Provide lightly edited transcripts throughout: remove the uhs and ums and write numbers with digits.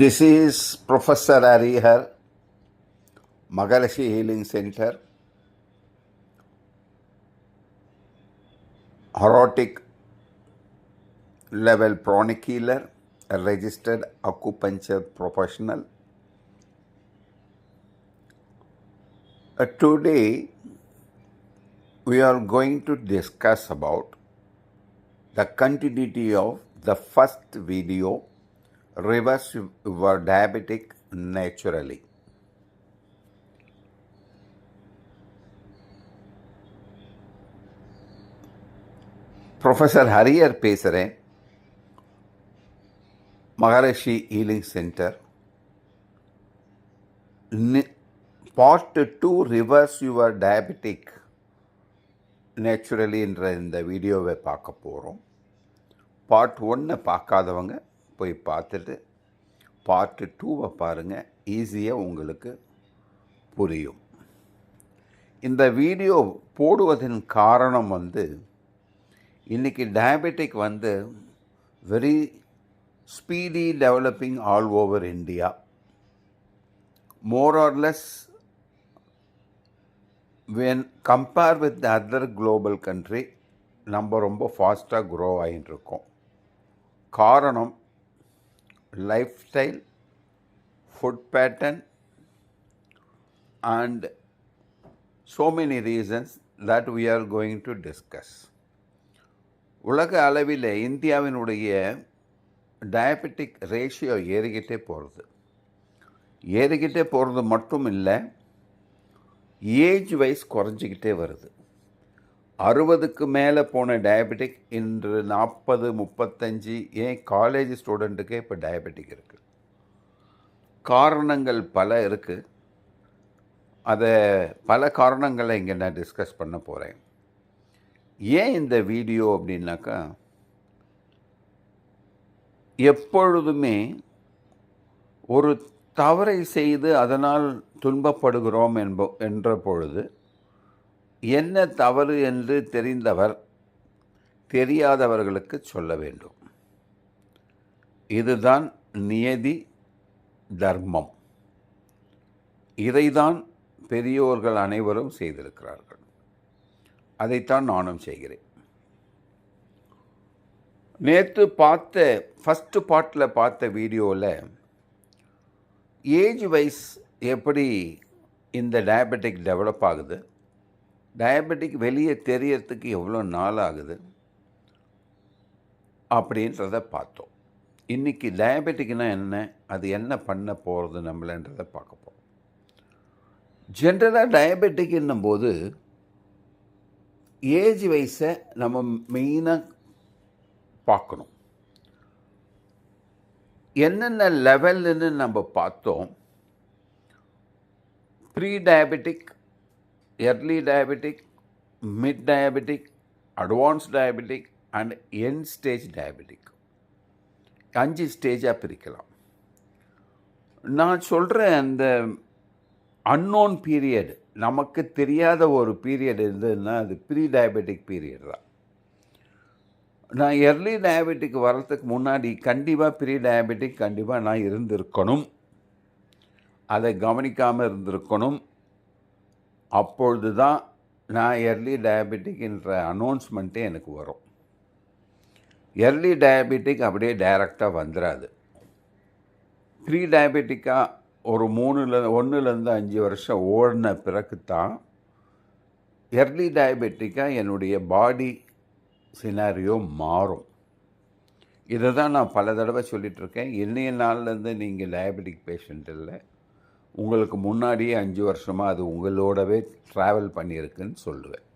This is Professor Harihar, Maharishi Healing Center, Horotic Level Chronic Healer, a registered acupuncture professional. Today, we are going to discuss about the continuity of the first video, Reverse Your Diabetic Naturally. Professor Hariyar பேசுகிறேன், Maharishi healing centre. பார்ட் 2 reverse your diabetic naturally என்ற இந்த வீடியோவை பார்க்க போகிறோம். Part 1 பார்க்காதவங்க போய் பார்த்துட்டு பார்ட் 2 பாருங்கள், ஈஸியாக உங்களுக்கு புரியும். இந்த வீடியோ போடுவதன் காரணம் இன்றைக்கி diabetic very speedy developing all over India. More or less when compare with the other global country நம்ம ரொம்ப ஃபாஸ்ட்டாக க்ரோ ஆகிட்டு இருக்கோம். காரணம் life style, food pattern and so many reasons that we are going to discuss. உலக அளவில் இந்தியாவினுடைய diabetic ratio ஏறிக்கிட்டே போகிறது மட்டும் இல்லை, ஏஜ் வைஸ் குறைஞ்சிக்கிட்டே வருது. 60க்கு மேலே போன டயபெட்டிக் இன்று 40, 35, ஏன் காலேஜ் ஸ்டூடெண்ட்டுக்கே இப்போ டயபெட்டிக் இருக்குது. காரணங்கள் பல இருக்குது. பல காரணங்களை இங்கே நான் டிஸ்கஸ் பண்ண போகிறேன். ஏன் இந்த வீடியோ அப்படின்னாக்கா, எப்பொழுதுமே ஒரு தவறை செய்து அதனால் துன்பப்படுகிறோம் என்ற பொழுது என்ன தவறு என்று தெரிந்தவர் தெரியாதவர்களுக்கு சொல்ல வேண்டும். இதுதான் நியதி, தர்மம். இதைதான் பெரியோர்கள் அனைவரும் செய்திருக்கிறார்கள். அதைத்தான் நானும் செய்கிறேன். நேற்று ஃபஸ்ட்டு பார்ட்டில் பார்த்த வீடியோவில் ஏஜ் வைஸ் எப்படி இந்த டயபெட்டிக் டெவலப் ஆகுது, டயபெட்டிக் வெளியே தெரியறதுக்கு எவ்வளோ நாள் ஆகுது அப்படின்றத பார்த்தோம். இன்றைக்கி டயபெட்டிக்னால் என்ன, அது என்ன பண்ண போகிறது நம்மளன்றதை பார்க்க போகிறோம். ஜென்ரலாக டயபெட்டிக் என்னும்போது ஏஜ் வைஸை நம்ம மெயினாக பார்க்கணும். என்னென்ன லெவல்னு நம்ம பார்த்தோம். Pre diabetic, early diabetic, mid diabetic, advance diabetic and end stage diabetic. 5 ஸ்டேஜாக பிரிக்கலாம். நான் சொல்கிற அந்த அன்னோன் பீரியட், நமக்கு தெரியாத ஒரு பீரியட் இருந்ததுன்னா அது ப்ரீ டயபெட்டிக் பீரியட் தான். நான் எர்லி டயபெட்டிக் வர்றதுக்கு முன்னாடி கண்டிப்பாக ப்ரீ டயபெட்டிக் கண்டிப்பாக நான் இருந்திருக்கணும். அதை கவனிக்காமல் இருந்திருக்கணும். அப்பொழுது தான் நான் எர்லி டயபெட்டிக் என்ற அனௌன்ஸ்மெண்ட்டே எனக்கு வரும். எர்லி டயபெட்டிக் அப்படியே டைரெக்டாக வந்துடாது. ப்ரீ டயபெட்டிக்காக ஒரு 1லேருந்து 5 வருஷம் ஓடின பிறகு தான் எர்லி டயபெட்டிக்காக என்னுடைய பாடி சினாரியோ மாறும். இதை தான் நான் பல தடவை சொல்லிகிட்ருக்கேன். இன்றைய நாள்லேருந்து நீங்கள் டயபெட்டிக் பேஷண்ட் இல்லை, உங்களுக்கு முன்னாடியே 5 வருஷமாக அது உங்களோடவே ட்ராவல் பண்ணியிருக்குன்னு சொல்லுவேன்.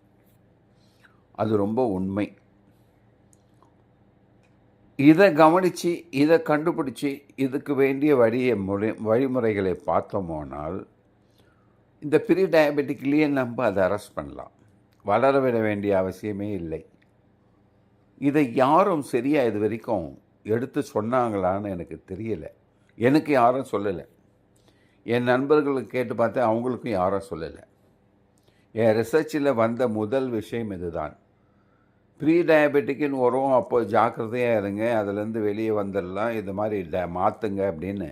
அது ரொம்ப உண்மை. இதை கவனித்து இதை கண்டுபிடிச்சி இதுக்கு வேண்டிய வழிமுறைகளை பார்த்தோமோனால் இந்த ப்ரீ டயபெட்டிக்லேயே நம்ம அதை அரெஸ்ட் பண்ணலாம். வளர விட வேண்டிய அவசியமே இல்லை. இதை யாரும் சரியாக இது வரைக்கும் எடுத்து சொன்னாங்களான்னு எனக்கு தெரியலை. எனக்கு யாரும் சொல்லலை. என் நண்பர்களுக்கு கேட்டு பார்த்தேன், அவங்களுக்கும் யாரும் சொல்லலை. என் ரிசர்ச்சில் வந்த முதல் விஷயம் இதுதான். ப்ரீ டயபெட்டிக்குன்னு வரும், அப்போ ஜாக்கிரதையாக இருங்க, அதுலேருந்து வெளியே வந்துடலாம், இது மாதிரி மாற்றுங்க அப்படின்னு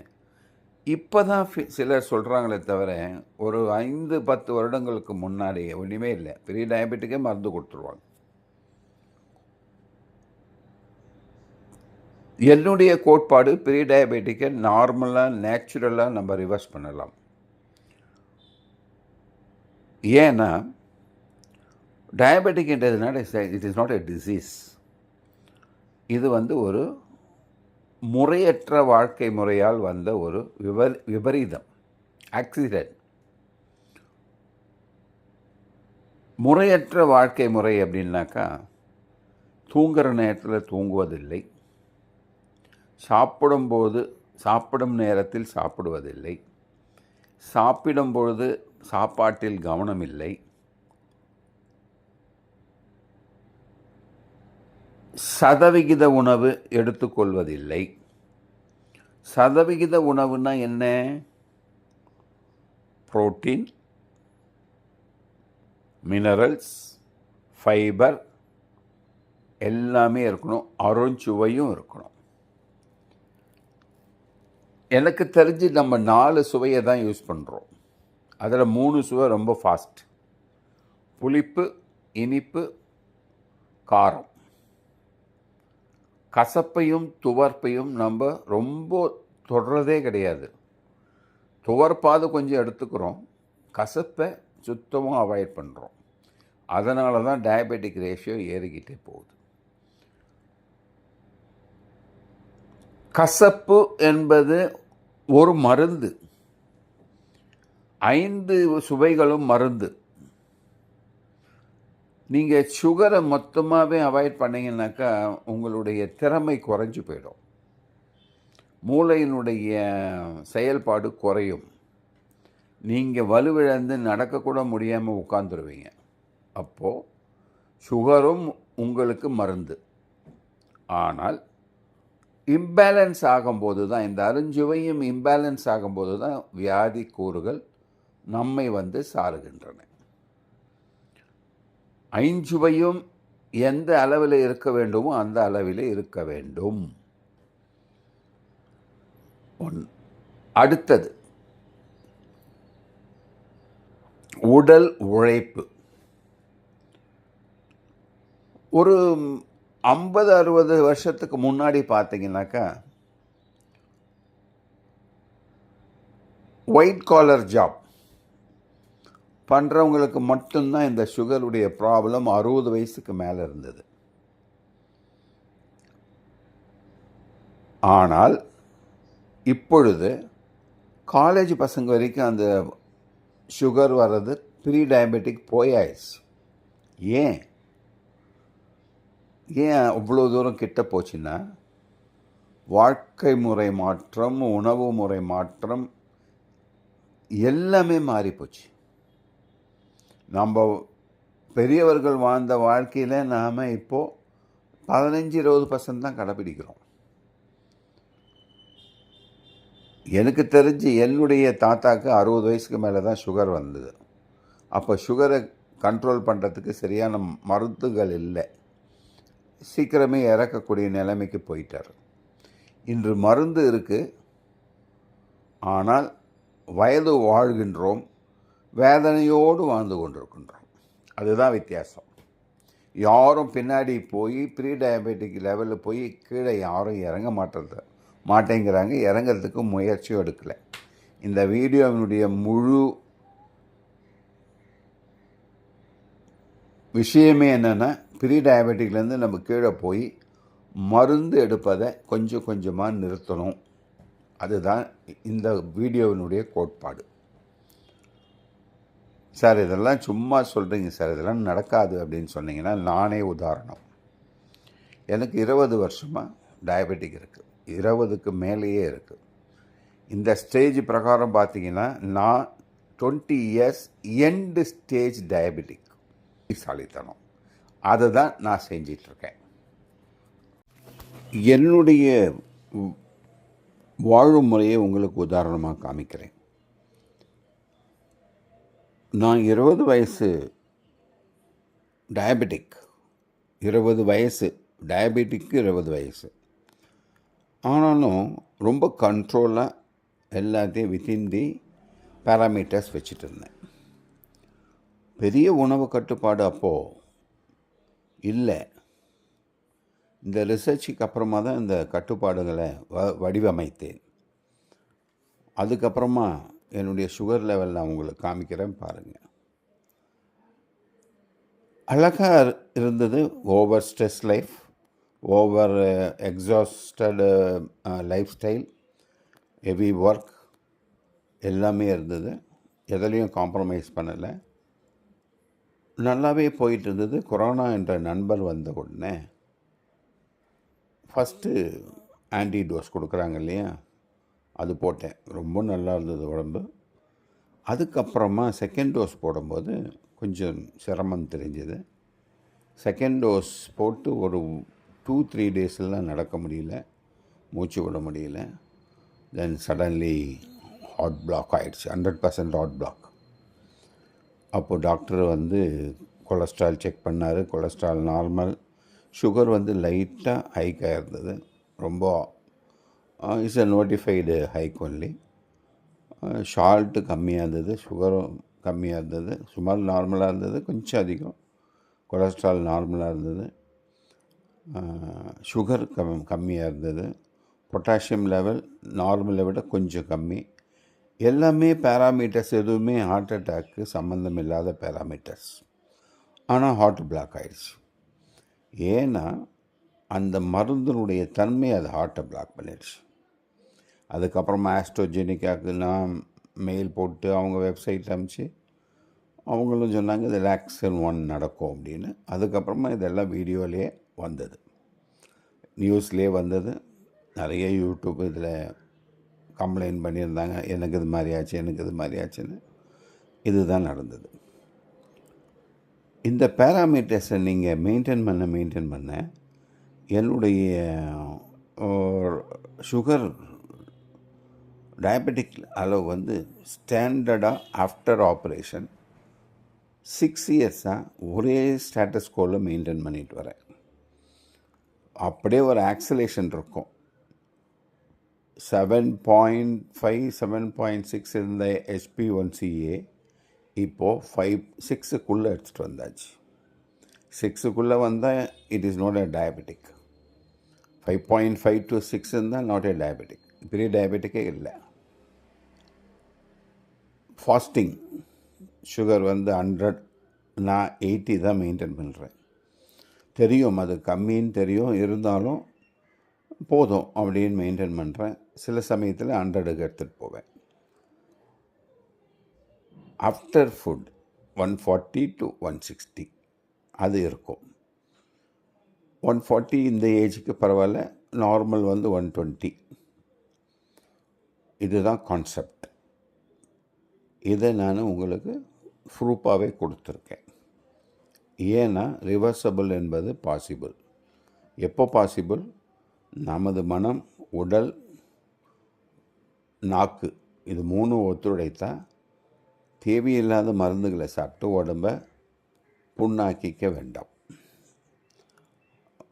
இப்போ தான் சிலர் சொல்கிறாங்களே தவிர ஒரு 5-10 வருடங்களுக்கு முன்னாடி ஒன்றுமே இல்லை, ப்ரீ டயபெட்டிக்கே மருந்து கொடுத்துருவாங்க. என்னுடைய கோட்பாடு ப்ரீ டயபெட்டிக்கை நார்மலாக நேச்சுரலாக நம்ம ரிவர்ஸ் பண்ணலாம். ஏன்னா டயபெட்டிக்ன்றதுனால it is not a disease. இது ஒரு முறையற்ற வாழ்க்கை முறையால் வந்த ஒரு விபரீதம், ஆக்சிடென்ட். முறையற்ற வாழ்க்கை முறை அப்படின்னாக்கா தூங்குகிற நேரத்தில் தூங்குவதில்லை, சாப்பிடும் நேரத்தில் சாப்பிடுவதில்லை, சாப்பிடும் பொழுது சாப்பாட்டில் கவனம் இல்லை, சதவிகித உணவு எடுத்துக்கொள்வதில்லை. சதவிகித உணவுன்னா என்ன? புரோட்டீன், மினரல்ஸ், ஃபைபர் எல்லாமே இருக்கணும், அருஞ்சுவையும் இருக்கணும். எனக்கு தெரிஞ்சு நம்ம 4 சுவையை தான் யூஸ் பண்ணுறோம். அதில் 3 சுவை ரொம்ப ஃபாஸ்ட்: புளிப்பு, இனிப்பு, காரம். கசப்பையும் துவர்ப்பையும் நம்ம ரொம்ப தொடர்றதே கிடையாது. துவர்ப்பாவது கொஞ்சம் எடுத்துக்கிறோம், கசப்பை சுத்தமாக அவாய்ட் பண்ணுறோம். அதனால தான் டயபெட்டிக் ரேஷியோ ஏறிக்கிட்டே போகுது. கசப்பு என்பது ஒரு மருந்து. 5 சுவைகளும் மருந்து. நீங்கள் சுகரை மொத்தமாகவே அவாய்ட் பண்ணிங்கன்னாக்கா உங்களுடைய திறமை குறைஞ்சி போயிடும், மூளையினுடைய செயல்பாடு குறையும், நீங்கள் வலுவிழந்து நடக்கக்கூட முடியாமல் உட்காந்துருவீங்க. அப்போது சுகரும் உங்களுக்கு மருந்து. ஆனால் இம்பேலன்ஸ் ஆகும்போது தான், இந்த அருஞ்சுவையும் இம்பேலன்ஸ் ஆகும்போது தான் வியாதி கூறுகள் நம்மை சாருகின்றன. 5 சுவையும் எந்த அளவில் இருக்க வேண்டுமோ அந்த அளவில் இருக்க வேண்டும். அடுத்தது உடல் உழைப்பு. ஒரு 50-60 வருஷத்துக்கு முன்னாடி பார்த்தீங்கன்னாக்கா ஒயிட் காலர் ஜாப் பண்ணுறவங்களுக்கு மட்டும்தான் இந்த சுகருடைய ப்ராப்ளம் 60 வயசுக்கு மேலே இருந்தது. ஆனால் இப்பொழுது காலேஜ் பசங்க வரைக்கும் அந்த சுகர் வர்றது ப்ரீ டயபெட்டிக் போயாயிடுச்சு. ஏன் அவ்வளோ தூரம் கிட்ட போச்சுன்னா, வாழ்க்கை முறை மாற்றம், உணவு முறை மாற்றம் எல்லாமே மாறிப்போச்சு. நம்ம பெரியவர்கள் வாழ்ந்த வாழ்க்கையில் நாம் இப்போது 15-20% தான் கடைப்பிடிக்கிறோம். எனக்கு தெரிஞ்சு என்னுடைய தாத்தாக்கு 60 வயசுக்கு மேலே தான் சுகர் வந்தது. அப்போ சுகரை கண்ட்ரோல் பண்ணுறதுக்கு சரியான மருந்துகள் இல்லை, சீக்கிரமே இறக்கக்கூடிய நிலைமைக்கு போயிட்டார். இன்று மருந்து இருக்குது, ஆனால் வயது வாழ்கின்றோம், வேதனையோடு வாழ்ந்து கொண்டிருக்கின்றோம். அதுதான் வித்தியாசம். யாரும் பின்னாடி போய் ப்ரீ டயபெட்டிக் லெவலில் போய் கீழே யாரும் இறங்க மாட்டேங்கிறாங்க, இறங்கிறதுக்கு முயற்சியும் எடுக்கலை. இந்த வீடியோவினுடைய முழு விஷயமே என்னென்னா, ப்ரீ டயபெட்டிக்லேருந்து நம்ம கீழே போய் மருந்து எடுப்பதை கொஞ்சம் கொஞ்சமாக நிறுத்தணும். அதுதான் இந்த வீடியோவினுடைய கோட்பாடு. சார் இதெல்லாம் சும்மா சொல்கிறீங்க சார், இதெல்லாம் நடக்காது அப்படின்னு சொன்னீங்கன்னா, நானே உதாரணம். எனக்கு 20 வருஷமாக டயபெட்டிக் இருக்குது, 20க்கு மேலேயே இருக்குது. இந்த ஸ்டேஜ் பிரகாரம் பார்த்தீங்கன்னா நான் 20 இயர்ஸ் எண்டு ஸ்டேஜ் டயபெட்டிக். சாலித்தனம் அதை தான் நான் செஞ்சிட்ருக்கேன். என்னுடைய வாழும் முறையை உங்களுக்கு உதாரணமாக காமிக்கிறேன். நான் 20 வயசு டயபெட்டிக், 20 வயசு டயபெட்டிக்கு 20 வயசு. ஆனாலும் ரொம்ப கண்ட்ரோலாக எல்லாத்தையும் வித்தின் தி பேராமீட்டர்ஸ் வச்சுட்டு இருந்தேன். பெரிய உணவு கட்டுப்பாடு அப்போது இல்லை. இந்த ரிசர்ச்சுக்கு அப்புறமா தான் இந்த கட்டுப்பாடுகளை வடிவமைத்தேன். அதுக்கப்புறமா என்னுடைய சுகர் லெவல் நான் உங்களுக்கு காமிக்கிறேன் பாருங்கள். அழகாக இருந்தது. Over stress life, over exhausted life style, heavy work எல்லாமே இருந்தது. எதுலேயும் காம்ப்ரமைஸ் பண்ணலை. நல்லாவே போயிட்டு இருந்தது. கொரோனா என்ற நண்பர் வந்த உடனே ஃபஸ்ட்டு ஆன்டிடோஸ் கொடுக்குறாங்க இல்லையா, அது போட்டேன். ரொம்ப நல்லா இருந்தது உடம்பு. அதுக்கப்புறமா செகண்ட் டோஸ் போடும்போது கொஞ்சம் சிரமம் தெரிஞ்சது. செகண்ட் டோஸ் போட்டு ஒரு 2-3 டேஸ்லாம் நடக்க முடியல, மூச்சு விட முடியல. தென் சடன்லி ஹார்ட் பிளாக் ஆகிடுச்சு, 100% ஹார்ட் பிளாக். அப்போது டாக்டர் வந்து கொலஸ்ட்ரால் செக் பண்ணார். Cholesterol normal. சுகர் வந்து லைட்டாக ஹைக்காக இருந்தது. ரொம்ப it's a notified hike only. Salt கம்மியாக இருந்தது, சுகரும் கம்மியாக இருந்தது. சுமார் நார்மலாக இருந்தது, கொஞ்சம் அதிகம். கொலஸ்ட்ரால் நார்மலாக இருந்தது. சுகர் கம்மியாக இருந்தது. பொட்டாசியம் லெவல் நார்மலை விட கொஞ்சம் கம்மி. எல்லாமே பேராமீட்டர்ஸ் எதுவுமே ஹார்ட் அட்டாக்கு சம்மந்தம் இல்லாத பேராமீட்டர்ஸ். ஆனால் ஹார்ட் பிளாக் ஆகிடுச்சு. ஏன்னா அந்த மருந்தினுடைய தன்மை அது ஹார்ட்டை பிளாக் பண்ணிடுச்சு. அதுக்கப்புறமா ஆஸ்ட்ரோஜெனிக்காக்கு நான் மெயில் போட்டு அவங்க வெப்சைட் அனுப்பிச்சு அவங்களும் சொன்னாங்க இது ரிலாக்ஸன் 1 நடக்கும் அப்படின்னு. அதுக்கப்புறமா இதெல்லாம் வீடியோலேயே வந்தது, நியூஸ்லேயே வந்தது. நிறைய யூடியூப் இதில் கம்ப்ளைண்ட் பண்ணியிருந்தாங்க, எனக்கு இது மாதிரி ஆச்சு, எனக்கு இது மாதிரி ஆச்சுன்னு. இதுதான் நடந்தது. இந்த பேராமீட்டர்ஸை நீங்கள் மெயின்டைன் பண்ண என்னுடைய சுகர் டயபெட்டிக் அளவு வந்து ஸ்டாண்டர்டாக ஆஃப்டர் ஆப்ரேஷன் 6 இயர்ஸாக ஒரே ஸ்டேட்டஸ் கோவில் மெயின்டைன் பண்ணிட்டு வரேன். அப்படியே ஒரு ஆக்சலேஷன் இருக்கும். 7.5 7.6 இருந்த HbA1c இப்போது 6க்குள்ளே எடுத்துகிட்டு வந்தாச்சு. 6க்குள்ளே வந்தால் it is not a diabetic. 5.5 to 6 இருந்தால் நாட் எ டயபெட்டிக். பெரிய டயபெட்டிக்கே இல்லை. ஃபாஸ்டிங் சுகர் வந்து 100, நான் 80 தான் மெயின்டைன் பண்ணுறேன். தெரியும் அது கம்மின்னு தெரியும், இருந்தாலும் போதும் அப்படின்னு மெயின்டைன் பண்ணுறேன். சில சமயத்தில் 100க்கு எடுத்துகிட்டு போவேன். ஆஃப்டர் ஃபுட் 140 to 160 அது இருக்கும். 140 இந்த ஏஜுக்கு பரவாயில்ல, நார்மல் வந்து 120. இதுதான் கான்செப்ட். இதை நான் உங்களுக்கு ப்ரூஃபாகவே கொடுத்துருக்கேன். ஏன்னா ரிவர்சபிள் என்பது பாசிபிள். எப்போ பாசிபிள்? நமது மனம், உடல், நாக்கு இது 3 ஒத்துழைத்தால் தேவையில்லாத மருந்துகளை சாப்பிட்டு உடம்பை புண்ணாக்கிக்க வேண்டாம்.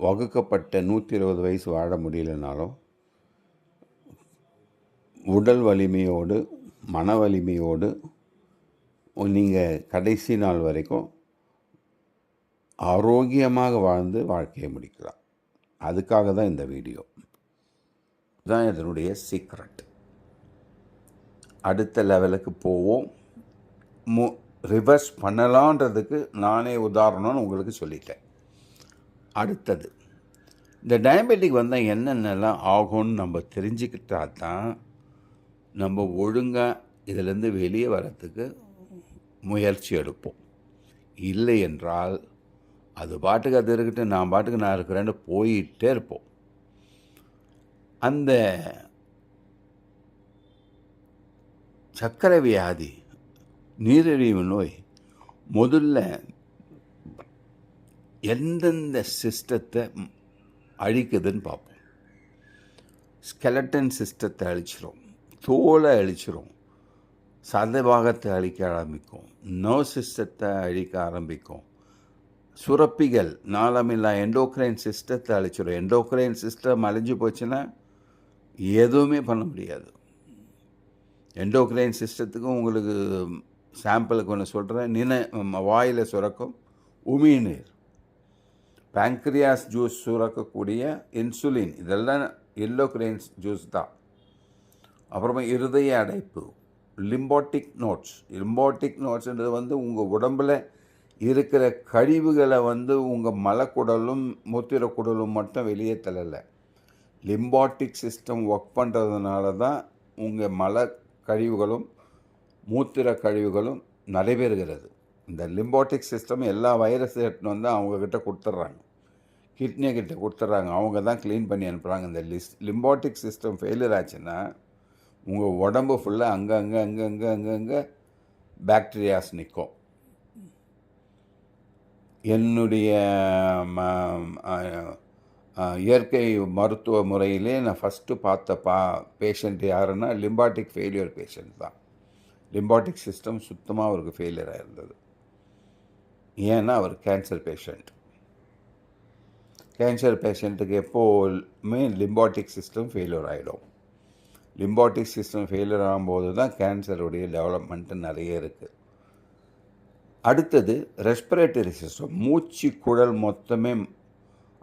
வகுக்கப்பட்ட 120 வயசு வாழ முடியலனாலும் உடல் வலிமையோடு மன வலிமையோடு நீங்கள் கடைசி நாள் வரைக்கும் ஆரோக்கியமாக வாழ்ந்து வாழ்க்கையை முடிக்கலாம். அதுக்காக தான் இந்த வீடியோ. இதுதான் இதனுடைய சீக்ரெட். அடுத்த லெவலுக்கு போவோம். ரிவர்ஸ் பண்ணலான்றதுக்கு நானே உதாரணம்னு உங்களுக்கு சொல்லிட்டேன். அடுத்தது, இந்த டயபெட்டிக் வந்தால் என்னென்னலாம் ஆகும்னு நம்ம தெரிஞ்சுக்கிட்டா தான் நம்ம ஒழுங்காக இதிலேருந்து வெளியே வரத்துக்கு முயற்சி எடுப்போம். இல்லை என்றால் அது பாட்டுக்கு அது இருக்கட்டும், நான் பாட்டுக்கு நான் இருக்கிறேன்னு போயிட்டே இருப்போம். அந்த சர்க்கரை வியாதி, நீரிழிவு நோய் முதல்ல எந்தெந்த சிஸ்டத்தை அழிக்குதுன்னு பார்ப்போம். ஸ்கெலட்டன் சிஸ்டத்தை அழிச்சிரும், தோலை அழிச்சிரும், சதபாகத்தை அழிக்க ஆரம்பிக்கும், நர்வ் சிஸ்டத்தை அழிக்க ஆரம்பிக்கும், சுரப்பிகள் நாளமில்லா எண்டோக்ரைன் சிஸ்டத்தை அழிச்சிடும். எண்டோக்ரைன் சிஸ்டம் அழிஞ்சு போச்சுன்னா எதுவுமே பண்ண முடியாது. எண்டோக்ரைன் சிஸ்டத்துக்கும் உங்களுக்கு சாம்பிளுக்கு ஒன்று சொல்கிறேன். வாயில் சுரக்கும் உமிழ்நீர், பேங்க்ரியாஸ் ஜூஸ் சுரக்கக்கூடிய இன்சுலின், இதெல்லாம் எண்டோக்ரைன் ஜூஸ் தான். அப்புறமா இருதய அடைப்பு, லிம்பாட்டிக் நோட்ஸ்ன்றது உங்கள் உடம்பில் இருக்கிற கழிவுகளை உங்கள் மலக்குடலும் மூத்திரக்குடலும் மட்டும் வெளியே தள்ளலை. லிம்பாட்டிக் சிஸ்டம் ஒர்க் பண்ணுறதுனால தான் உங்கள் மல கழிவுகளும் மூத்திர கழிவுகளும் நடைபெறுகிறது. இந்த லிம்பாட்டிக் சிஸ்டம் எல்லா வைரஸ் எடுத்துன்னு அவங்கக்கிட்ட கொடுத்துட்றாங்க, கிட்னிகிட்ட கொடுத்துட்றாங்க. அவங்க தான் க்ளீன் பண்ணி அனுப்புகிறாங்க. இந்த லிம்பாட்டிக் சிஸ்டம் ஃபெயிலியர் ஆச்சுன்னா உங்கள் உடம்பு ஃபுல்லாக அங்கே பாக்டீரியாஸ் நிற்கும். என்னுடைய இயற்கை மருத்துவ முறையிலே நான் ஃபஸ்ட்டு பார்த்த பேஷண்ட் யாருன்னா லிம்பாட்டிக் ஃபெயிலியர் பேஷண்ட் தான். லிம்பாட்டிக் சிஸ்டம் சுத்தமாக அவருக்கு ஃபெயிலியராக இருந்தது. ஏன்னா அவர் கேன்சர் பேஷண்ட்டுக்கு எப்போவுமே லிம்பாட்டிக் சிஸ்டம் ஃபெயிலியர் ஆகிடும். லிம்பாட்டிக் சிஸ்டம் ஃபெயிலியர் ஆகும்போது தான் கேன்சருடைய டெவலப்மெண்ட்டு நிறைய இருக்குது. அடுத்தது ரெஸ்பிரேட்டரி சிஸ்டம், மூச்சு குழல் மொத்தமே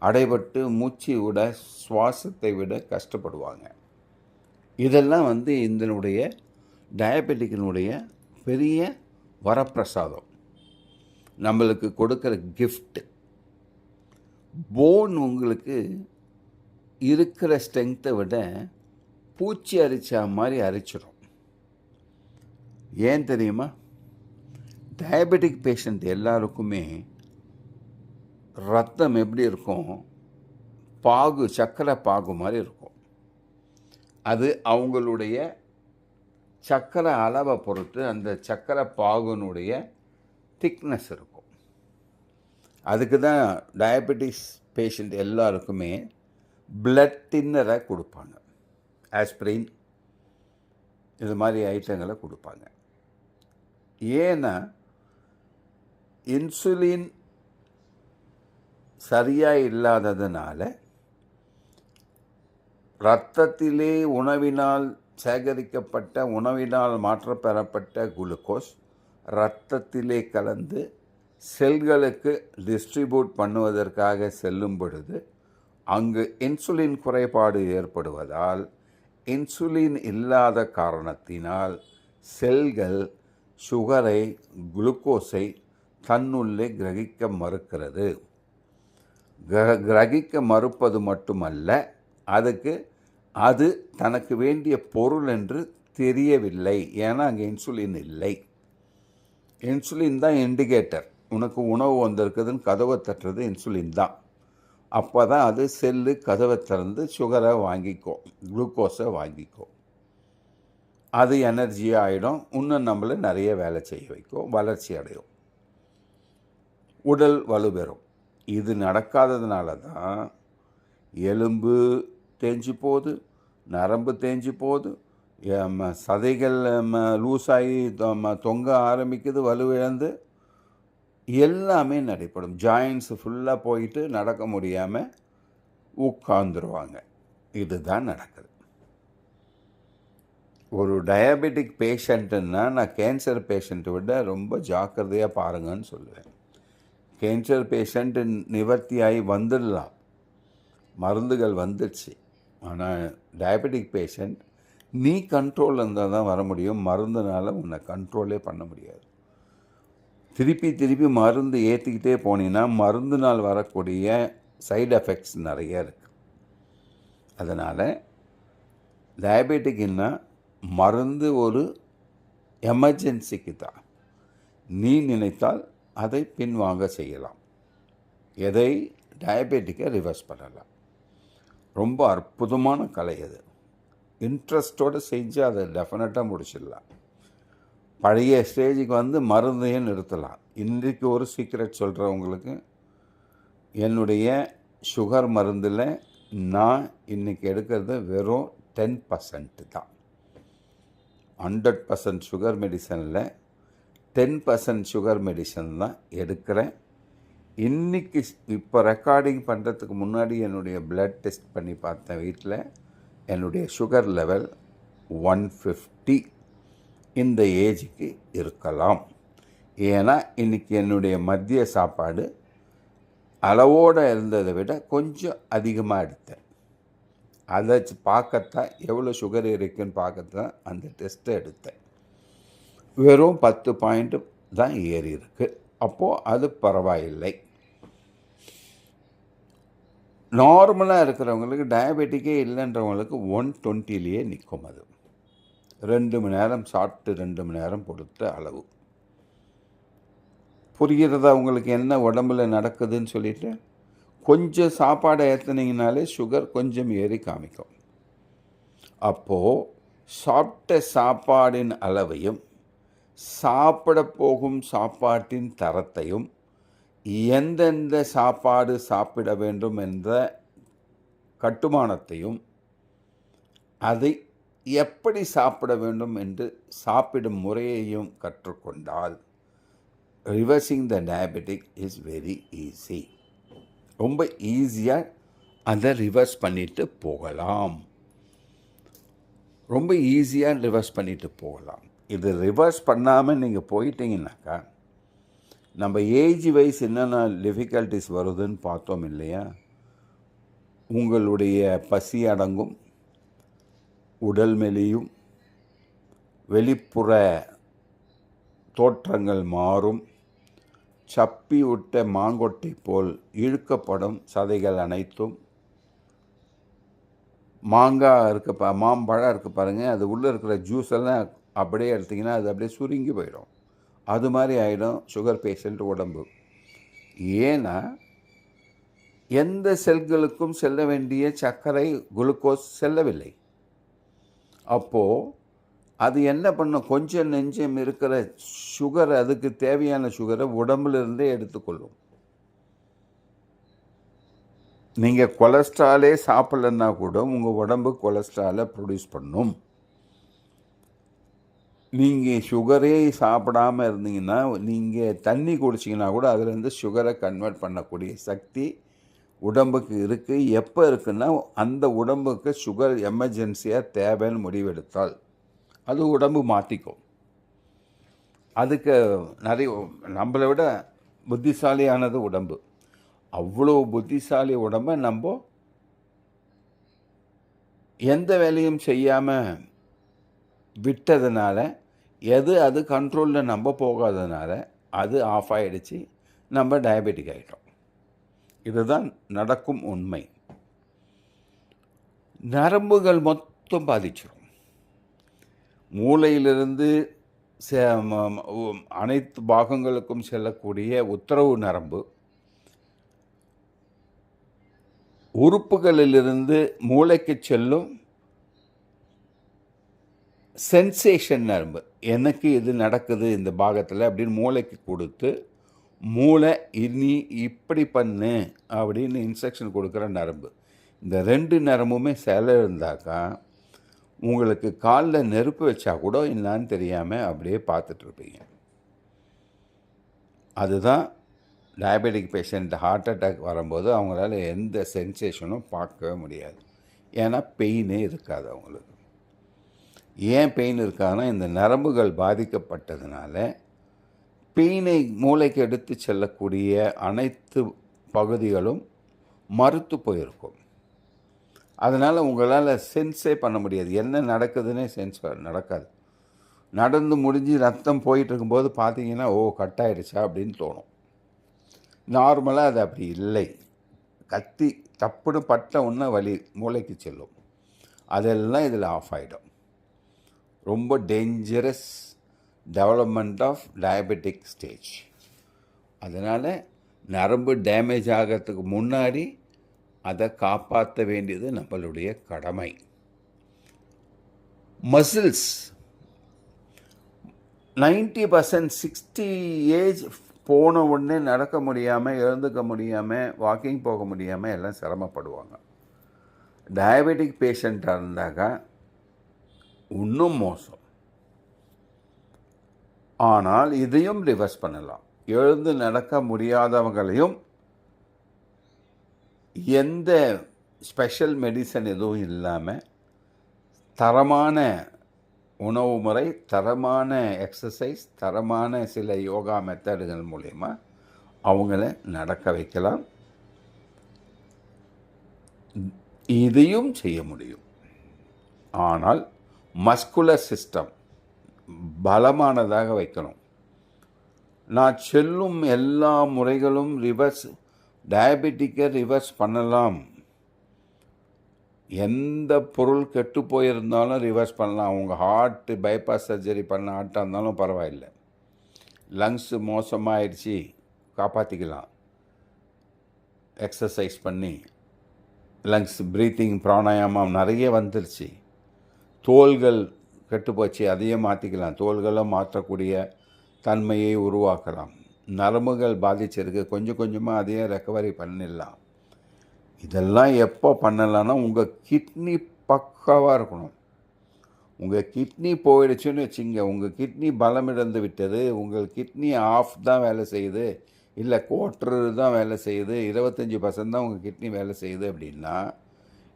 அடைபட்டு மூச்சு விட சுவாசத்தை விட கஷ்டப்படுவாங்க. இதெல்லாம் இதனுடைய டயபெட்டிக்கினுடைய பெரிய வரப்பிரசாதம், நம்மளுக்கு கொடுக்குற கிஃப்ட். போன் உங்களுக்கு இருக்கிற ஸ்ட்ரென்த்தை விட பூச்சி அரிச்சா மாதிரி அரிச்சிடும். ஏன் தெரியுமா? டயபெட்டிக் பேஷண்ட் எல்லாருக்குமே ரத்தம் எப்படி இருக்கும்? சக்கரை பாகு மாதிரி இருக்கும். அது அவங்களுடைய சக்கரை அளவை பொறுத்து அந்த சக்கரை பாகுனுடைய திக்னஸ் இருக்கும். அதுக்கு தான் டயபெட்டிஸ் பேஷண்ட் எல்லாருக்குமே பிளட் தின்னரை கொடுப்பாங்க, ஆஸ்பிரின் இது மாதிரி ஐட்டங்களை கொடுப்பாங்க. ஏன்னா இன்சுலின் சரியாக இல்லாததுனால இரத்தத்திலே உணவினால் சேகரிக்கப்பட்ட உணவினால் மாற்றப்பெறப்பட்ட குளுக்கோஸ் இரத்தத்திலே கலந்து செல்களுக்கு டிஸ்ட்ரிபியூட் பண்ணுவதற்காக செல்லும் பொழுது அங்கு இன்சுலின் குறைபாடு ஏற்படுவதால், இன்சுலின் இல்லாத காரணத்தினால் செல்கள் சுகரை குளுக்கோஸை தன்னுள்ளே கிரகிக்க மறுக்கிறது. கிரகிக்க மறுப்பது மட்டுமல்ல, அது தனக்கு வேண்டிய பொருள் என்று தெரியவில்லை. ஏன்னா அங்கே இன்சுலின் இல்லை. இன்சுலின் தான் இண்டிகேட்டர். உனக்கு உணவு வந்திருக்குதுன்னு கதவை தட்டுறது இன்சுலின் தான். அப்போ தான் அது செல்லு கதவை திறந்து சுகரை வாங்கிக்கும், குளுக்கோஸை வாங்கிக்கும். அது எனர்ஜியாக ஆகிடும். இன்னும் நம்மளை நிறைய வேலை செய்ய வைக்கும், வளர்ச்சி அடையும், உடல் வலுப்பெறும். இது நடக்காததுனால தான் எலும்பு தேஞ்சு போகுது, நரம்பு தேஞ்சு போகுது, சதைகள் லூஸாகி தொங்க ஆரம்பிக்குது, வலுவிழந்து எல்லாமே நடைபெறும். ஜாயின்ஸு ஃபுல்லாக போயிட்டு நடக்க முடியாமல் உட்காந்துருவாங்க. இதுதான் நடக்குது. ஒரு டயபெட்டிக் பேஷண்ட்டுன்னா நான் கேன்சர் பேஷண்ட்டை விட ரொம்ப ஜாக்கிரதையாக பாருங்கன்னு சொல்லுவேன். கேன்சர் பேஷண்ட்டு நிவர்த்தியாகி வந்துடலாம், மருந்துகள் வந்துடுச்சு. ஆனால் டயபெட்டிக் பேஷண்ட் நீ கண்ட்ரோல் இருந்தால் தான் வர முடியும். மருந்துனால் உன்னை கண்ட்ரோலே பண்ண முடியாது. திருப்பி மருந்து ஏற்றிக்கிட்டே போனீங்கன்னா மருந்துனால் வரக்கூடிய சைடு எஃபெக்ட்ஸ் நிறைய இருக்குது. அதனால் டயபெட்டிக்னா மருந்து ஒரு எமர்ஜென்சிக்கு தான். நீ நினைத்தால் அதை பின்வாங்க செய்யலாம். எதை? டயபெட்டிக்கை ரிவர்ஸ் பண்ணலாம். ரொம்ப அற்புதமான கலை அது. இன்ட்ரெஸ்ட்டோடு செஞ்சு அதை டெஃபினட்டாக முடிச்சிடலாம். பழைய ஸ்டேஜுக்கு மருந்தையும் நிறுத்தலாம். இன்றைக்கு ஒரு சீக்ரெட் சொல்கிறவங்களுக்கு, என்னுடைய சுகர் மருந்தில் நான் இன்றைக்கி எடுக்கிறது வெறும் 10% தான். 100% சுகர் மெடிசனில் 10% சுகர் மெடிசன் தான் எடுக்கிறேன். இன்றைக்கி இப்போ ரெக்கார்டிங் பண்ணுறதுக்கு முன்னாடி என்னுடைய பிளட் டெஸ்ட் பண்ணி பார்த்தேன் வீட்டில். என்னுடைய சுகர் லெவல் 150. இந்த ஏஜுக்கு இருக்கலாம். ஏன்னா இன்றைக்கி என்னுடைய மதிய சாப்பாடு அளவோடு இருந்ததை விட கொஞ்சம் அதிகமாக எடுத்தேன். அதை பார்க்கத்தான் எவ்வளோ சுகர் இருக்குன்னு பார்க்கத்தான் அந்த டெஸ்ட்டை எடுத்தேன். வெறும் 10 பாயிண்ட்டு தான் ஏறி இருக்குது. அப்போது அது பரவாயில்லை. நார்மலாக இருக்கிறவங்களுக்கு, டயபெட்டிக்கே இல்லைன்றவங்களுக்கு 120லேயே நிற்கும். அது 2 மணி நேரம் சாப்பிட்டு 2 மணி நேரம் கொடுத்த அளவு. புரிகிறதா உங்களுக்கு என்ன உடம்புல நடக்குதுன்னு சொல்லிட்டு? கொஞ்சம் சாப்பாடை ஏற்றுனீங்கனாலே சுகர் கொஞ்சம் ஏறி காமிக்கும். அப்போது சாப்பிட்ட சாப்பாடின் அளவையும் சாப்பிட போகும் சாப்பாட்டின் தரத்தையும் எந்தெந்த சாப்பாடு சாப்பிட வேண்டும் என்ற கட்டுமானத்தையும் அதை எப்படி சாப்பிட வேண்டும் என்று சாப்பிடும் முறையையும் கற்றுக்கொண்டால் reversing the diabetic is very easy. ரொம்ப ஈஸியாக அதை ரிவர்ஸ் பண்ணிட்டு போகலாம். ரொம்ப ஈஸியாக ரிவர்ஸ் பண்ணிட்டு போகலாம். இது ரிவர்ஸ் பண்ணாமல் நீங்கள் போயிட்டீங்கன்னாக்கா, நம்ம ஏஜ் வைஸ் என்னென்ன டிஃபிகல்ட்டிஸ் வருதுன்னு பார்த்தோம் இல்லையா? உங்களுடைய பசி அடங்கும், உடல் மெலியும், வெளிப்புற தோற்றங்கள் மாறும், சப்பி விட்ட மாங்கொட்டை போல் இழுக்கப்படும் சதைகள் அனைத்தும், மாங்காய் மாம்பழம் இருக்குது பாருங்கள், அது உள்ளே இருக்கிற ஜூஸ் எல்லாம் அப்படியே எடுத்திங்கன்னா அது அப்படியே சுருங்கி போயிடும். அது மாதிரி ஆகிடும் சுகர் பேஷண்ட் உடம்பு. ஏன்னா எந்த செல்களுக்கும் செல்ல வேண்டிய சர்க்கரை, குளுக்கோஸ் செல்லவில்லை. அப்போது அது என்ன பண்ணும்? கொஞ்சம் நெஞ்சம் இருக்கிற சுகர், அதுக்கு தேவையான சுகரை உடம்புலேருந்தே எடுத்துக்கொள்ளும். நீங்கள் கொலஸ்ட்ராலே சாப்பிட்லன்னா கூட உங்கள் உடம்பு கொலஸ்ட்ராலை ப்ரொடியூஸ் பண்ணும். நீங்கள் சுகரே சாப்பிடாமல் இருந்தீங்கன்னா, நீங்கள் தண்ணி குடிச்சிங்கன்னா கூட அதுலேருந்து சுகரை கன்வெர்ட் பண்ணக்கூடிய சக்தி உடம்புக்கு இருக்குது. எப்போ இருக்குன்னா, அந்த உடம்புக்கு சுகர் எமர்ஜென்சியாக தேவைன்னு முடிவெடுத்தால் அது உடம்பு மாற்றிக்கும். அதுக்கு நிறைய நம்மளை விட புத்திசாலியானது உடம்பு. அவ்வளோ புத்திசாலி உடம்பை நம்ம எந்த வேலையும் செய்யாமல் விட்டதுனால, அது கண்ட்ரோலில் நம்ம போகாததுனால அது ஆஃப் ஆகிடுச்சு. நம்ம டயபெட்டிக் ஆகிட்டோம். இதுதான் நடக்கும் உண்மை. நரம்புகள் மொத்தம் பாதிச்சிடும். மூளையிலிருந்து அனைத்து பாகங்களுக்கும் செல்லக்கூடிய உத்தரவு நரம்பு, உறுப்புகளிலிருந்து மூளைக்கு செல்லும் சென்சேஷன் நரம்பு, எனக்கு இது நடக்குது இந்த பாகத்தில் அப்படின்னு மூளைக்கு கொடுத்து, மூளை இனி இப்படி பண்ணு அப்படின்னு இன்ஸ்ட்ரக்ஷன் கொடுக்குற நரம்பு. இந்த 2 நரம்புமே செயல இருந்தாக்கா உங்களுக்கு காலில் நெருப்பு வச்சா கூட என்னான்னு தெரியாமல் அப்படியே பார்த்துட்ருப்பீங்க. அதுதான் டயபெட்டிக் பேஷண்ட் ஹார்ட் அட்டாக் வரும்போது அவங்களால எந்த சென்சேஷனும் பார்க்கவே முடியாது. ஏன்னா பெயினே இருக்காது அவங்களுக்கு. ஏன் பெயின் இருக்காதுன்னா, இந்த நரம்புகள் பாதிக்கப்பட்டதுனால பெயினை மூளைக்கு எடுத்து செல்லக்கூடிய அனைத்து பகுதிகளும் மறுத்து போயிருக்கும். அதனால் உங்களால் சென்ஸே பண்ண முடியாது. என்ன நடக்குதுன்னே சென்ஸ் நடக்காது. நடந்து முடிஞ்சு ரத்தம் போயிட்டு இருக்கும்போது பார்த்தீங்கன்னா, ஓ கட் ஆகிடுச்சா அப்படின்னு தோணும். நார்மலாக அது அப்படி இல்லை. கத்தி தப்புன்னு பட்ட உடனே வலி மூளைக்கு செல்லும். அதெல்லாம் இதில் ஆஃப் ஆகிடும். ரொம்ப dangerous development of diabetic stage. அதனால் நரம்பு டேமேஜ் ஆகிறதுக்கு முன்னாடி அதை காப்பாற்ற வேண்டியது நம்மளுடைய கடமை. மசில்ஸ் 90% 60 ஏஜ் போன உடனே நடக்க முடியாமல், எழுந்துக்க முடியாமல், வாக்கிங் போக முடியாமல் எல்லாம் சிரமப்படுவாங்க. டயபெட்டிக் பேஷண்ட்டாக இருந்தாக்கா இன்னும் மோசம். ஆனால் இதையும் ரிவர்ஸ் பண்ணலாம். எழுந்து நடக்க முடியாதவங்களையும் எந்த ஸ்பெஷல் மெடிசன் எதுவும் இல்லாமல் தரமான உணவு முறை, தரமான எக்ஸசைஸ், தரமான சில யோகா மெத்தடுகள் மூலயமா அவங்கள நடக்க வைக்கலாம். இதையும் செய்ய முடியும். ஆனால் மஸ்குலர் சிஸ்டம் பலமானதாக வைக்கணும். நான் சொல்லும் எல்லா முறைகளும் டயபெட்டிக்கை ரிவர்ஸ் பண்ணலாம். எந்த பொருள் கெட்டு போயிருந்தாலும் ரிவர்ஸ் பண்ணலாம். உங்கள் ஹார்ட்டு பைபாஸ் சர்ஜரி பண்ண ஹார்ட்டாக இருந்தாலும் பரவாயில்லை. லங்ஸு மோசமாகிடுச்சு, காப்பாற்றிக்கலாம். எக்ஸசைஸ் பண்ணி லங்ஸ் ப்ரீத்திங் பிராணாயாமம் நிறைய வந்துருச்சு. தோள்கள் கெட்டு போச்சு, அதையே மாற்றிக்கலாம். தோள்களை மாற்றக்கூடிய தன்மையை உருவாக்கலாம். நரம்புகள் பாதிச்சிருக்கு, கொஞ்சம் கொஞ்சமாக அதையே ரெக்கவரி பண்ணிடலாம். இதெல்லாம் எப்போ பண்ணலான்னா உங்கள் கிட்னி பக்காவாக இருக்கணும். உங்கள் கிட்னி போயிடுச்சுன்னு வச்சுங்க, உங்கள் கிட்னி பலமிழந்து விட்டது, உங்கள் கிட்னி ஆஃப் தான் வேலை செய்யுது, இல்லை குவார்ட்ரு தான் வேலை செய்யுது, 25% தான் உங்கள் கிட்னி வேலை செய்யுது அப்படின்னா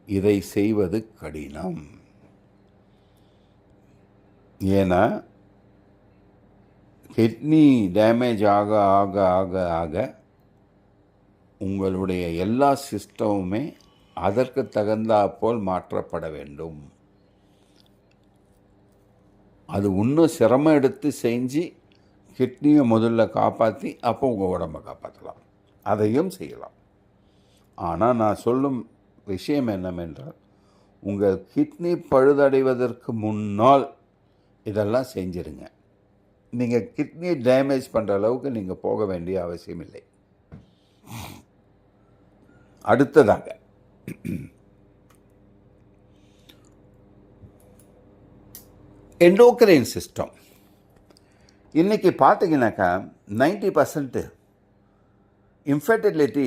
இதை செய்வது கடினம். ஏன்னா கிட்னி டேமேஜ் ஆக ஆக ஆக ஆக உங்களுடைய எல்லா சிஸ்டமுமே அதற்கு தகுந்தாற்போல் மாற்றப்பட வேண்டும். அது இன்னும் சிரமம் எடுத்து செஞ்சு கிட்னியை முதல்ல காப்பாற்றி அப்போ உங்கள் உடம்பை காப்பாற்றலாம். அதையும் செய்யலாம். ஆனால் நான் சொல்லும் விஷயம் என்னவென்றால், உங்கள் கிட்னி பழுதடைவதற்கு முன்னால் இதெல்லாம் செஞ்சிருங்க. நீங்கள் கிட்னி டேமேஜ் பண்ணுற அளவுக்கு நீங்கள் போக வேண்டிய அவசியம் இல்லை. அடுத்ததாக எண்டோக்ரைன் சிஸ்டம். இன்றைக்கி பார்த்தீங்கன்னாக்கா 90% இன்ஃபர்டிலிட்டி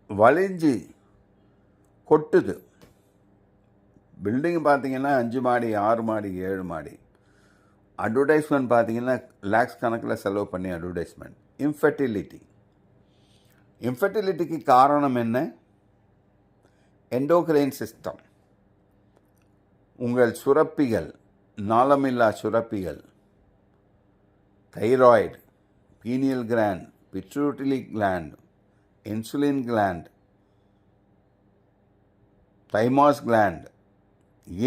வளைஞ்சு கொட்டுது. பில்டிங் பார்த்தீங்கன்னா 5 மாடி 6 மாடி 7 மாடி. அட்வர்டைஸ்மெண்ட் பார்த்தீங்கன்னா லேக்ஸ் கணக்கில் செலவு பண்ணி அட்வர்டைஸ்மெண்ட். இன்ஃபர்டிலிட்டிக்கு காரணம் என்ன? Endocrine system. உங்கள் சுரப்பிகள், நாளமில்லா சுரப்பிகள், thyroid, pineal gland, pituitary gland, insulin gland, thymus gland,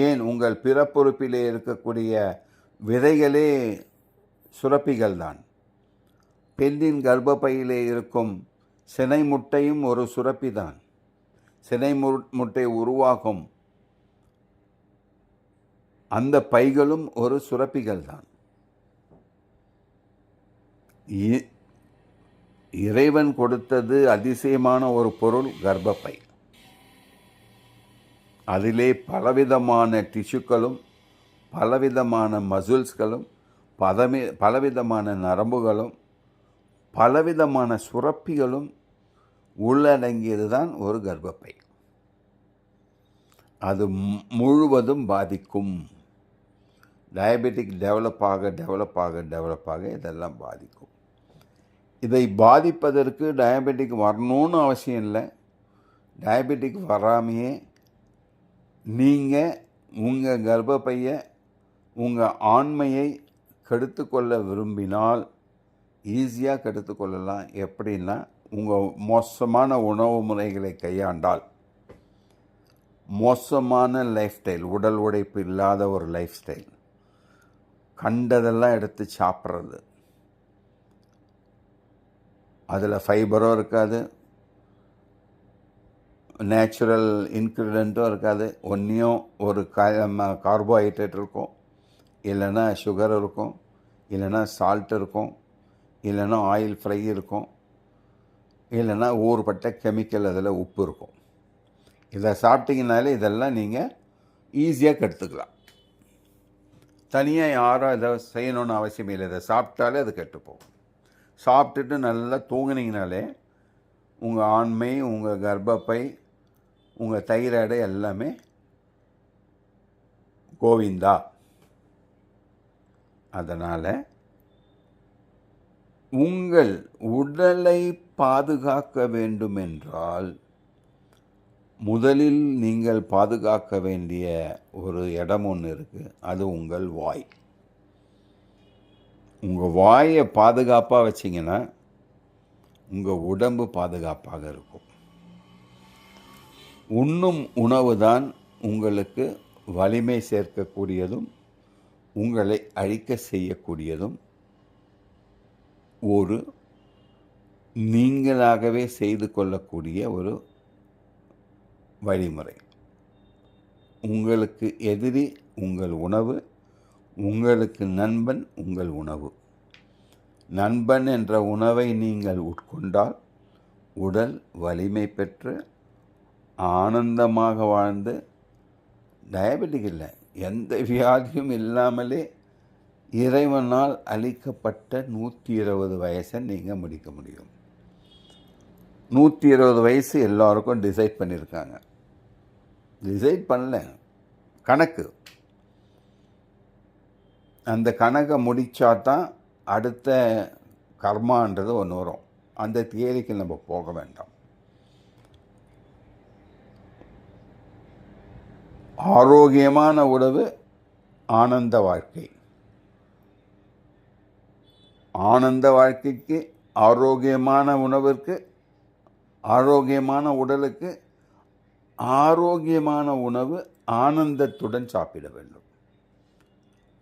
ஏன் உங்கள் பிறப்புறுப்பிலே இருக்கக்கூடிய விதைகளே சுரப்பிகள் தான். பெண்ணின் கர்ப்பப்பையிலே இருக்கும் சினை முட்டையும் ஒரு சுரப்பி தான். சினை முட்டை உருவாகும் அந்த பைகளும் ஒரு சுரப்பிகள் தான். இறைவன் கொடுத்தது அதிசயமான ஒரு பொருள் கர்ப்பப்பை. அதிலே பலவிதமான டிஷ்யூக்களும், பலவிதமான மசில்ஸ்களும், பலவிதமான நரம்புகளும், பலவிதமான சுரப்பிகளும் உள்ளடங்கியது தான் ஒரு கர்ப்பப்பை. அது முழுவதும் பாதிக்கும். டயபெட்டிக் டெவலப் ஆக இதெல்லாம் பாதிக்கும். இதை பாதிப்பதற்கு டயபெட்டிக் வரணும்னு அவசியம் இல்லை. டயபெட்டிக் வராமையே நீங்கள் உங்கள் கர்ப்பப்பையை, உங்கள் ஆண்மையை கெடுத்துக்கொள்ள விரும்பினால் ஈஸியாக கெடுத்துக்கொள்ளலாம். எப்படின்னா, உங்கள் மோசமான உணவு முறைகளை கையாண்டால், மோசமான லைஃப் ஸ்டைல், உடல் உழைப்பு இல்லாத ஒரு லைஃப் ஸ்டைல், கண்டதெல்லாம் எடுத்து சாப்பிட்றது, அதில் ஃபைபரும் இருக்காது, நேச்சுரல் இன்க்ரீடியண்ட்டும் இருக்காது. ஒன்றையும் ஒரு கார்போஹைட்ரேட் இருக்கும், இல்லைன்னா சுகர் இருக்கும், இல்லைன்னா சால்ட் இருக்கும், இல்லைன்னா ஆயில் ஃப்ரை இருக்கும், இல்லைன்னா ஊறுபட்ட கெமிக்கல், அதில் உப்பு இருக்கும். இதை சாப்பிட்டீங்கனாலே இதெல்லாம் நீங்கள் ஈஸியாக கெடுத்துக்கலாம். தனியாக யாரும் இதை செய்யணுன்னு அவசியம் இல்லை. இதை சாப்பிட்டாலே அது கெட்டுப்போகும். சாப்பிட்டுட்டு நல்லா தூங்குனீங்கனாலே உங்கள் ஆண்மை, உங்கள் கர்ப்பப்பை, உங்கள் தைராய்டு எல்லாமே கோவிந்தா. அதனால் உங்கள் உடலை பாதுகாக்க வேண்டுமென்றால் முதலில் நீங்கள் பாதுகாக்க வேண்டிய ஒரு இடம் ஒன்று இருக்குது. அது உங்கள் வாய். உங்கள் வாயை பாதுகாப்பாக வச்சிங்கன்னா உங்கள் உடம்பு பாதுகாப்பாக இருக்கும். உண்ணும் உணவு தான் உங்களுக்கு வலிமை சேர்க்கக்கூடியதும் உங்களை அழிக்க செய்யக்கூடியதும் ஒரு நீங்களாகவே செய்து கொள்ளக்கூடிய ஒரு வழிமுறை. உங்களுக்கு எதிரி உங்கள் உணவு, உங்களுக்கு நண்பன் உங்கள் உணவு. நண்பன் என்ற உணவை நீங்கள் உட்கொண்டால் உடல் வலிமை பெற்று ஆனந்தமாக வாழ்ந்து, டயபெட்டிக் இல்லை, எந்த வியாதியும் இல்லாமலே இறைவனால் அளிக்கப்பட்ட 120 வயசை நீங்கள் முடிக்க முடியும். 120 வயசு எல்லாருக்கும் டிசைட் பண்ணியிருக்காங்க. டிசைட் பண்ணல, கணக்கு. அந்த கணக்கை முடித்தா தான் அடுத்த கர்மான்றது ஒன்று வரும். அந்த தியரிக்கு நம்ம போக வேண்டாம். ஆரோக்கியமான உணவு ஆனந்த வாழ்க்கை. ஆனந்த வாழ்க்கைக்கு ஆரோக்கியமான உணவிற்கு, ஆரோக்கியமான உடலுக்கு ஆரோக்கியமான உணவு ஆனந்தத்துடன் சாப்பிட வேண்டும்.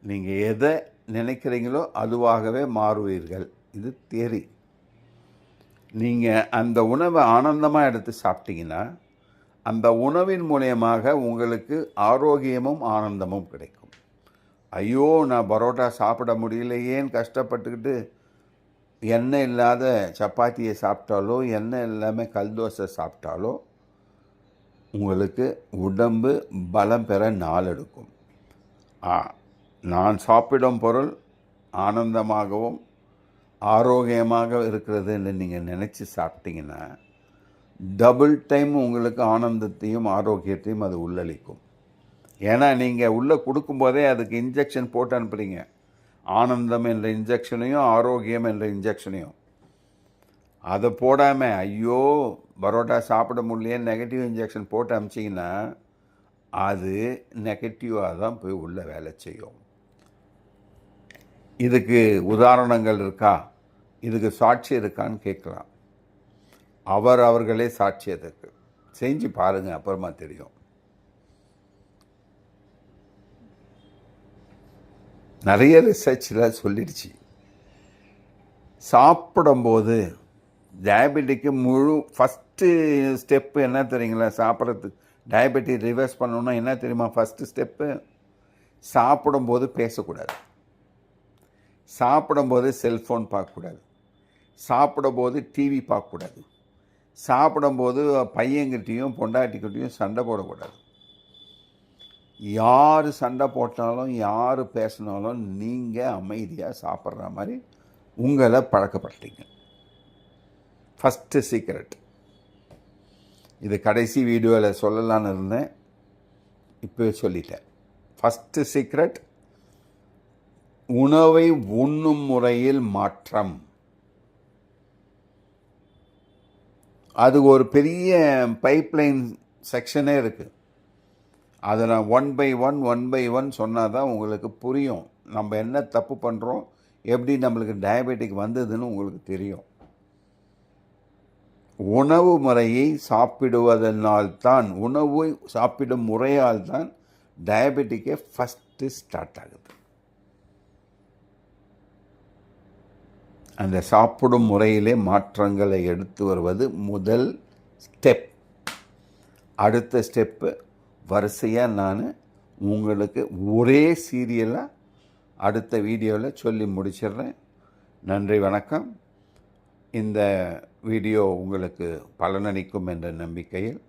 நீங்கள் எதை நினைக்கிறீங்களோ அதுவாகவே மாறுவீர்கள். இது தியரி. நீங்கள் அந்த உணவை ஆனந்தமாக எடுத்து சாப்பிட்டீங்கன்னா அந்த உணவின் மூலியமாக உங்களுக்கு ஆரோக்கியமும் ஆனந்தமும் கிடைக்கும். ஐயோ, நான் பரோட்டா சாப்பிட முடியலையேன்னு கஷ்டப்பட்டுக்கிட்டு எண்ணெய் இல்லாத சப்பாத்தியை சாப்பிட்டாலோ எண்ணெய் இல்லாமல் கல் தோசை சாப்பிட்டாலோ உங்களுக்கு உடம்பு பலம் பெற நாள் எடுக்கும். நான் சாப்பிடும் பொருள் ஆனந்தமாகவும் ஆரோக்கியமாக இருக்கிறது என்று நீங்கள் நினச்சி சாப்பிட்டீங்கன்னா டபுள் டைம் உங்களுக்கு ஆனந்தத்தையும் ஆரோக்கியத்தையும் அது உள்ளளிக்கும். ஏன்னா நீங்கள் உள்ளே கொடுக்கும்போதே அதுக்கு இன்ஜெக்ஷன் போட்டு அனுப்புகிறீங்க. ஆனந்தம் என்ற இன்ஜெக்ஷனையும் ஆரோக்கியம் என்ற இன்ஜெக்ஷனையும். அதை போடாமல் ஐயோ பரோட்டா சாப்பிட முடியலையே நெகட்டிவ் இன்ஜெக்ஷன் போட்டு அனுப்பிச்சிங்கன்னா அது நெகட்டிவாக தான் போய் உள்ளே வேலை செய்யும். இதுக்கு உதாரணங்கள் இருக்கா, இதுக்கு சாட்சி இருக்கான்னு கேட்கலாம். அவர்களே சாட்சி. அதுக்கு செஞ்சு பாருங்கள், அப்புறமா தெரியும். நிறைய ரிசர்ச்சில் சொல்லிடுச்சு. சாப்பிடும்போது டயபெட்டிக்கு ஃபஸ்ட்டு ஸ்டெப்பு என்ன தெரியுங்களா? சாப்பிட்றதுக்கு டயபெட்டிக் ரிவர்ஸ் பண்ணணுன்னா என்ன தெரியுமா? ஃபஸ்ட்டு ஸ்டெப்பு, சாப்பிடும்போது பேசக்கூடாது. சாப்பிடும்போது செல்ஃபோன் பார்க்கக்கூடாது. சாப்பிடும்போது டிவி பார்க்கக்கூடாது. சாப்பிடும்போது பையன்கிட்டையும் பொண்டாட்டிக்கிட்டையும் சண்டை போடக்கூடாது. யார் சண்டை போட்டாலும் யார் பேசினாலும் நீங்கள் அமைதியாக சாப்பிட்ற மாதிரி உங்களை பழக்கப்படுத்தீங்க. First secret. இது கடைசி வீடியோவில் சொல்லலான்னு இருந்தேன், இப்போ சொல்லிட்டேன். ஃபஸ்ட்டு சீக்ரெட், உணவை உண்ணும் முறையில் மாற்றம். அது ஒரு பெரிய பைப்லைன் செக்ஷனே இருக்குது. அதை நான் ஒன் பை ஒன் சொன்னால் தான் உங்களுக்கு புரியும். நம்ம என்ன தப்பு பண்ணுறோம், எப்படி நம்மளுக்கு டயபெட்டிக் வந்ததுன்னு உங்களுக்கு தெரியும். உணவு முறையை சாப்பிடுவதனால்தான், உணவு சாப்பிடும் முறையால் தான் டயபெட்டிக்கே ஃபஸ்ட்டு ஸ்டார்ட் ஆகுது. அந்த சாப்பிடும் முறையிலே மாற்றங்களை எடுத்து வருவது முதல் ஸ்டெப். அடுத்த ஸ்டெப்பு வரிசையாக நான் உங்களுக்கு ஒரே சீரியலாக அடுத்த வீடியோவில் சொல்லி முடிச்சிடுறேன். நன்றி, வணக்கம். இந்த வீடியோ உங்களுக்கு பலனளிக்கும் என்ற நம்பிக்கையில்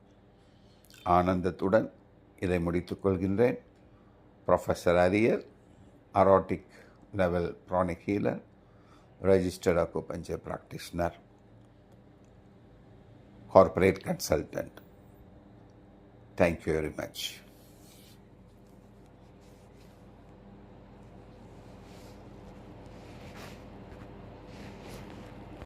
ஆனந்தத்துடன் இதை முடித்துக்கொள்கின்றேன். ப்ரொஃபஸர் அரியர், அரோட்டிக் level chronic healer, registered acupuncture practitioner, corporate consultant. Thank you very much.